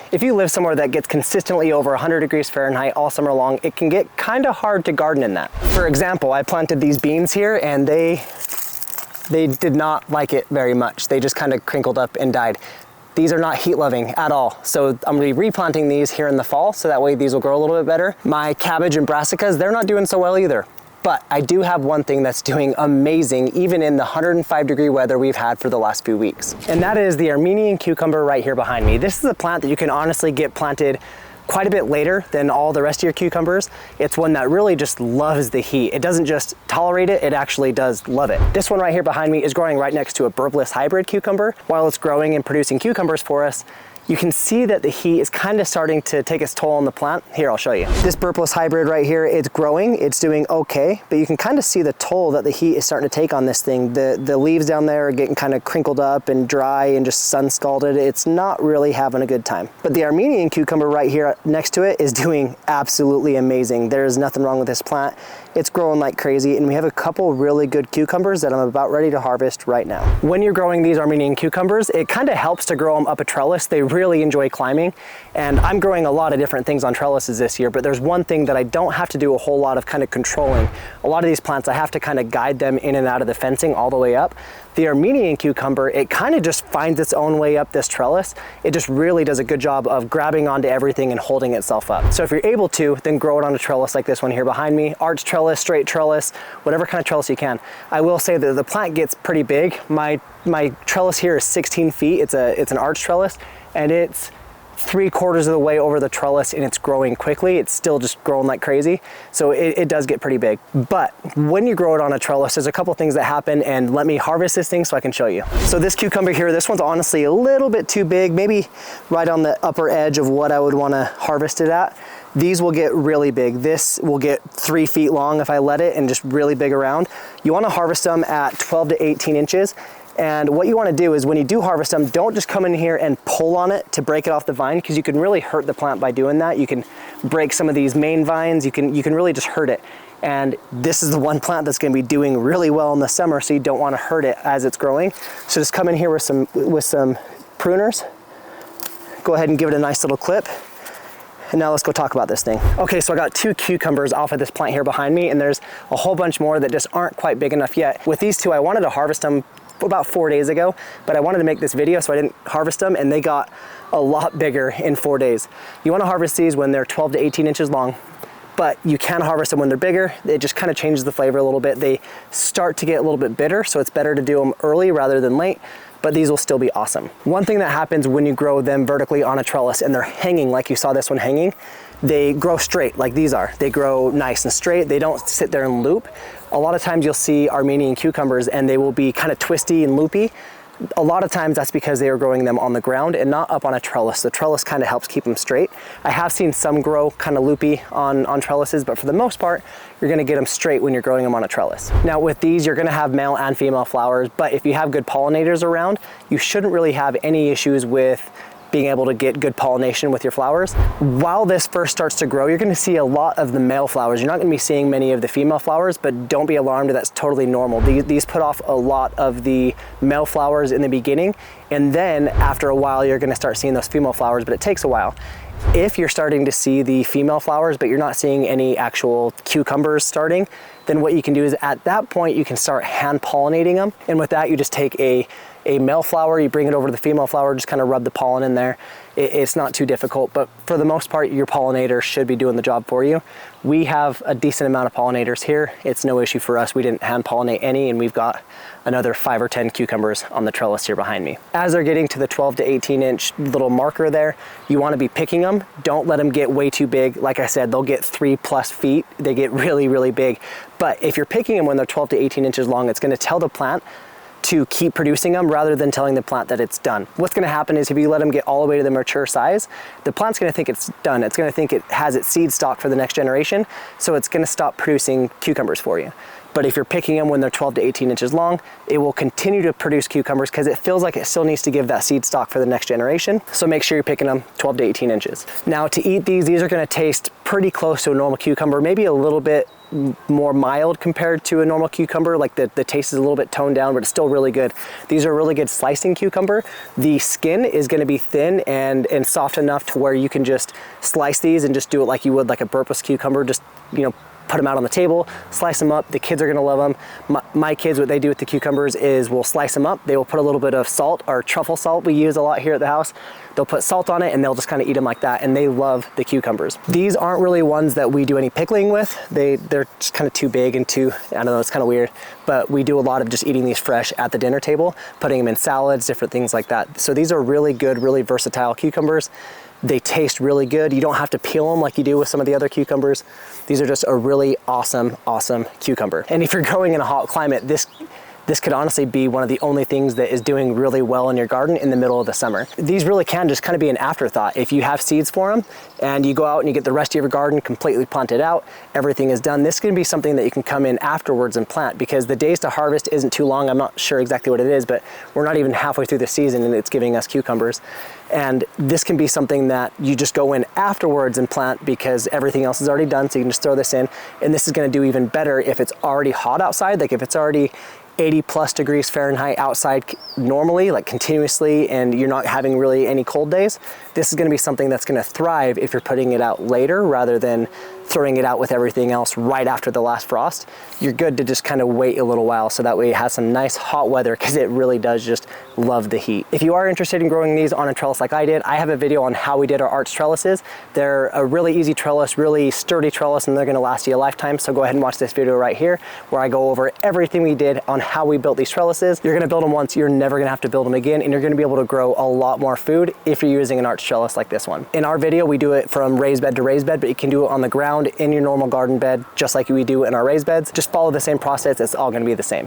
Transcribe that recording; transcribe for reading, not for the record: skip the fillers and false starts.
If you live somewhere that gets consistently over 100 degrees Fahrenheit all summer long, it can get kind of hard to garden in that. For example, I planted these beans here and they did not like it very much. They just kind of crinkled up and died. These are not heat loving at all. So I'm gonna be replanting these here in the fall, so that way these will grow a little bit better. My cabbage and brassicas, they're not doing so well either. But I do have one thing that's doing amazing, even in the 105-degree weather we've had for the last few weeks. And that is the Armenian cucumber right here behind me. This is a plant that you can honestly get planted quite a bit later than all the rest of your cucumbers. It's one that really just loves the heat. It doesn't just tolerate it, it actually does love it. This one right here behind me is growing right next to a burbless hybrid cucumber. While it's growing and producing cucumbers for us, you can see that the heat is kind of starting to take its toll on the plant. Here, I'll show you. This burbless hybrid right here, it's growing, it's doing okay, but you can kind of see the toll that the heat is starting to take on this thing. The leaves down there are getting kind of crinkled up and dry and just sun scalded. It's not really having a good time. But the Armenian cucumber right here next to it is doing absolutely amazing. There's nothing wrong with this plant. It's growing like crazy, and we have a couple really good cucumbers that I'm about ready to harvest right now. When you're growing these Armenian cucumbers, it kind of helps to grow them up a trellis. They really enjoy climbing, and I'm growing a lot of different things on trellises this year, but there's one thing that I don't have to do a whole lot of kind of controlling. A lot of these plants, I have to kind of guide them in and out of the fencing all the way up. The Armenian cucumber, it kind of just finds its own way up this trellis. It just really does a good job of grabbing onto everything and holding itself up. So if you're able to, then grow it on a trellis like this one here behind me, arch trellis, straight trellis, whatever kind of trellis you can. I will say that the plant gets pretty big. My trellis here is 16 feet. It's an arch trellis, and it's 3/4 of the way over the trellis, and it's growing quickly. It's still just growing like crazy. So it does get pretty big. But when you grow it on a trellis, there's a couple things that happen, and let me harvest this thing so I can show you. So this cucumber here, this one's honestly a little bit too big, maybe right on the upper edge of what I would want to harvest it at. These will get really big. This will get 3 feet long if I let it, and just really big around. You want to harvest them at 12 to 18 inches. And what you want to do is when you do harvest them, don't just come in here and pull on it to break it off the vine, because you can really hurt the plant by doing that. You can break some of these main vines. You can really just hurt it. And this is the one plant that's going to be doing really well in the summer, so you don't want to hurt it as it's growing. So just come in here with some pruners. Go ahead and give it a nice little clip. And now let's go talk about this thing. Okay, so I got 2 cucumbers off of this plant here behind me, and there's a whole bunch more that just aren't quite big enough yet. With these 2, I wanted to harvest them about 4 days ago, but I wanted to make this video, so I didn't harvest them, and they got a lot bigger in 4 days. You want to harvest these when they're 12 to 18 inches long, but you can harvest them when they're bigger. It just kind of changes the flavor a little bit. They start to get a little bit bitter, so it's better to do them early rather than late, but these will still be awesome. One thing that happens when you grow them vertically on a trellis and they're hanging like you saw this one hanging, they grow straight like these are. They grow nice and straight. They don't sit there and loop. A lot of times you'll see Armenian cucumbers and they will be kind of twisty and loopy. A lot of times that's because they are growing them on the ground and not up on a trellis. The trellis kind of helps keep them straight. I have seen some grow kind of loopy on trellises, but for the most part, you're gonna get them straight when you're growing them on a trellis. Now with these, you're gonna have male and female flowers, but if you have good pollinators around, you shouldn't really have any issues with being able to get good pollination with your flowers. While this first starts to grow, you're gonna see a lot of the male flowers. You're not gonna be seeing many of the female flowers, but don't be alarmed, that's totally normal. These put off a lot of the male flowers in the beginning, and then after a while, you're gonna start seeing those female flowers, but it takes a while. If you're starting to see the female flowers, but you're not seeing any actual cucumbers starting, then what you can do is at that point, you can start hand pollinating them. And with that, you just take a male flower, you bring it over to the female flower, just kind of rub the pollen in there. It's not too difficult, but for the most part, your pollinator should be doing the job for you. We have a decent amount of pollinators here. It's no issue for us. We didn't hand pollinate any, and we've got another 5 or 10 cucumbers on the trellis here behind me. As they're getting to the 12 to 18 inch little marker there, you want to be picking them. Don't let them get way too big. Like I said, they'll get 3+ feet. They get really, really big. But if you're picking them when they're 12 to 18 inches long, it's going to tell the plant to keep producing them rather than telling the plant that it's done. What's going to happen is if you let them get all the way to the mature size, the plant's going to think it's done. It's going to think it has its seed stock for the next generation, so it's going to stop producing cucumbers for you. But if you're picking them when they're 12 to 18 inches long, it will continue to produce cucumbers because it feels like it still needs to give that seed stock for the next generation. So make sure you're picking them 12 to 18 inches. Now to eat these are gonna taste pretty close to a normal cucumber, maybe a little bit more mild compared to a normal cucumber. Like the taste is a little bit toned down, but it's still really good. These are really good slicing cucumber. The skin is gonna be thin and soft enough to where you can just slice these and just do it like you would like a burpless cucumber. Just, you know, put them out on the table, slice them up. The kids are gonna love them. My kids, what they do with the cucumbers is we'll slice them up. They will put a little bit of salt, or truffle salt we use a lot here at the house. They'll put salt on it and they'll just kind of eat them like that, and they love the cucumbers. These aren't really ones that we do any pickling with. They're just kind of too big and too, I don't know, it's kind of weird, but we do a lot of just eating these fresh at the dinner table, putting them in salads, different things like that. So these are really good, really versatile cucumbers. They taste really good. You don't have to peel them like you do with some of the other cucumbers. These are just a really awesome cucumber. And if you're growing in a hot climate, this could honestly be one of the only things that is doing really well in your garden in the middle of the summer. These really can just kind of be an afterthought. If you have seeds for them and you go out and you get the rest of your garden completely planted out, everything is done, this can be something that you can come in afterwards and plant, because the days to harvest isn't too long. I'm not sure exactly what it is, but we're not even halfway through the season and it's giving us cucumbers. And this can be something that you just go in afterwards and plant because everything else is already done, so you can just throw this in. And this is gonna do even better if it's already hot outside, like if it's already 80+ degrees Fahrenheit outside normally, like continuously, and you're not having really any cold days. This is gonna be something that's gonna thrive if you're putting it out later rather than throwing it out with everything else right after the last frost. You're good to just kind of wait a little while so that way it has some nice hot weather, because it really does just love the heat. If you are interested in growing these on a trellis like I did, I have a video on how we did our arch trellises. They're a really easy trellis, really sturdy trellis, and they're gonna last you a lifetime. So go ahead and watch this video right here where I go over everything we did on how we built these trellises. You're gonna build them once, you're never gonna have to build them again, and you're gonna be able to grow a lot more food if you're using an arch trellis like this one. In our video, we do it from raised bed to raised bed, but you can do it on the ground in your normal garden bed, just like we do in our raised beds. Just follow the same process, it's all gonna be the same.